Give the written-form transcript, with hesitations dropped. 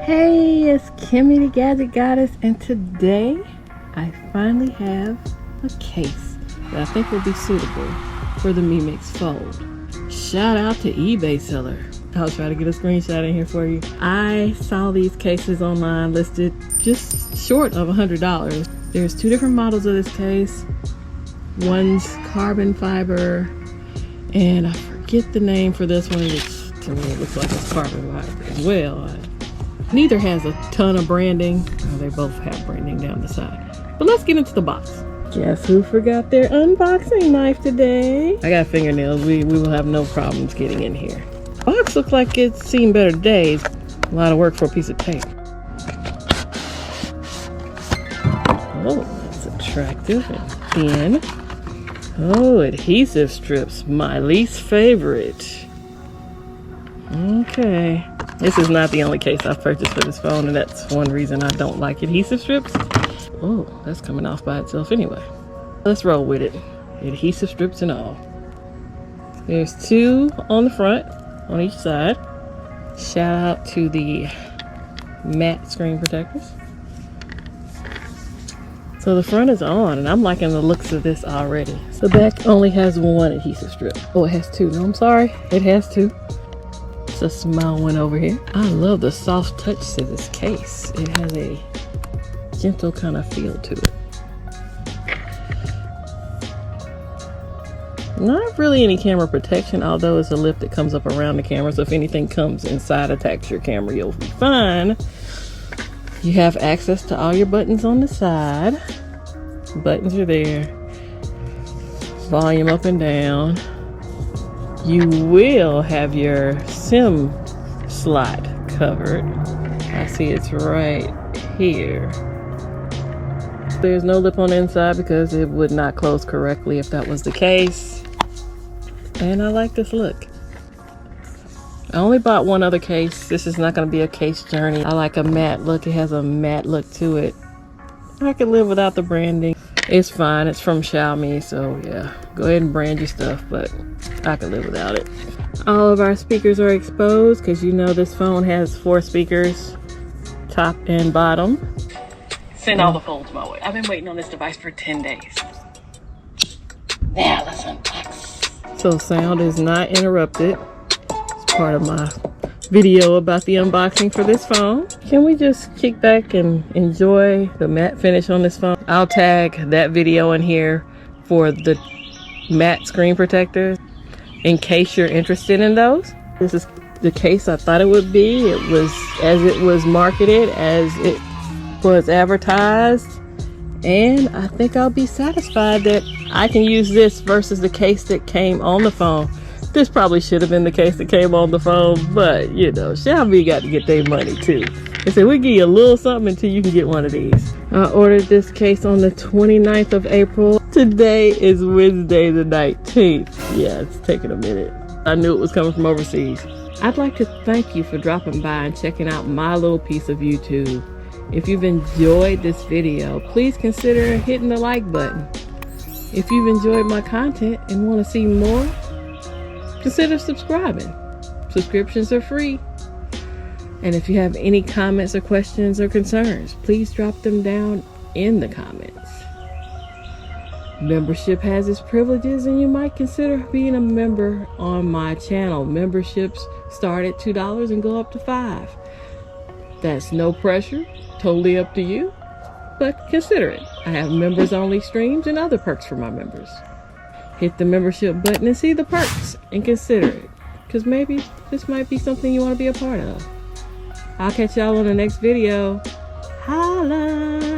Hey, it's Kimmy the Gadget Goddess, and today I finally have a case that I think will be suitable for the Mi Mix Fold. Shout out to eBay seller. I'll try to get a screenshot in here for you. I saw these cases online listed just short of $100. There's two different models of this case. One's carbon fiber, and I forget the name for this one, which to me it looks like it's carbon fiber as well. Neither has a ton of branding. Well, they both have branding down the side. But let's get into the box. Guess who forgot their unboxing knife today? I got fingernails. We will have no problems getting in here. The box looks like it's seen better days. A lot of work for a piece of tape. Oh, that's attractive and thin. Oh, adhesive strips. My least favorite. Okay. This is not the only case I've purchased for this phone, and that's one reason I don't like adhesive strips. Oh, that's coming off by itself anyway. Let's roll with it. Adhesive strips and all. There's two on the front, on each side. Shout out to the matte screen protectors. So the front is on, and I'm liking the looks of this already. The back only has one adhesive strip. Oh, it has two. No, I'm sorry. It has two. It's a small one over here. I love the soft touch to this case. It has a gentle kind of feel to it. Not really any camera protection, although it's a lip that comes up around the camera, so if anything comes inside attacks your camera, you'll be fine. You have access to all your buttons on the side. Buttons are there. Volume up and down. You will have your SIM slot covered. I see it's right here. There's no lip on the inside because it would not close correctly if that was the case. And I like this look. I only bought one other case. This is not going to be a case journey. I like a matte look. It has a matte look to it. I could live without the branding. It's fine. It's from Xiaomi, so yeah. Go ahead and brand your stuff, but I could live without it. All of our speakers are exposed because you know this phone has 4 speakers, top and bottom. Send all the folds my way. I've been waiting on this device for 10 days. Now let's unbox. So sound is not interrupted. It's part of my video about the unboxing for this phone. Can we just kick back and enjoy the matte finish on this phone? I'll tag that video in here for the matte screen protectors in case you're interested in those. This is the case I thought it would be. It was as it was marketed, as it was advertised, and I think I'll be satisfied that I can use this versus the case that came on the phone. This probably should have been the case that came on the phone, but you know, Xiaomi got to get their money too. They said we give you a little something until you can get one of these. I ordered this case on the 29th of April. Today is Wednesday the 19th. Yeah, it's taking a minute. I knew it was coming from overseas. I'd like to thank you for dropping by and checking out my little piece of YouTube. If you've enjoyed this video, please consider hitting the like button. If you've enjoyed my content and want to see more, consider subscribing. Subscriptions are free. And if you have any comments or questions or concerns, please drop them down in the comments. Membership has its privileges, and you might consider being a member on my channel. Memberships start at $2 and go up to $5. That's no pressure, totally up to you, but consider it. I have members only streams and other perks for my members. Hit the membership button and see the perks and consider it, because maybe this might be something you want to be a part of. I'll catch y'all on the next video. Holla!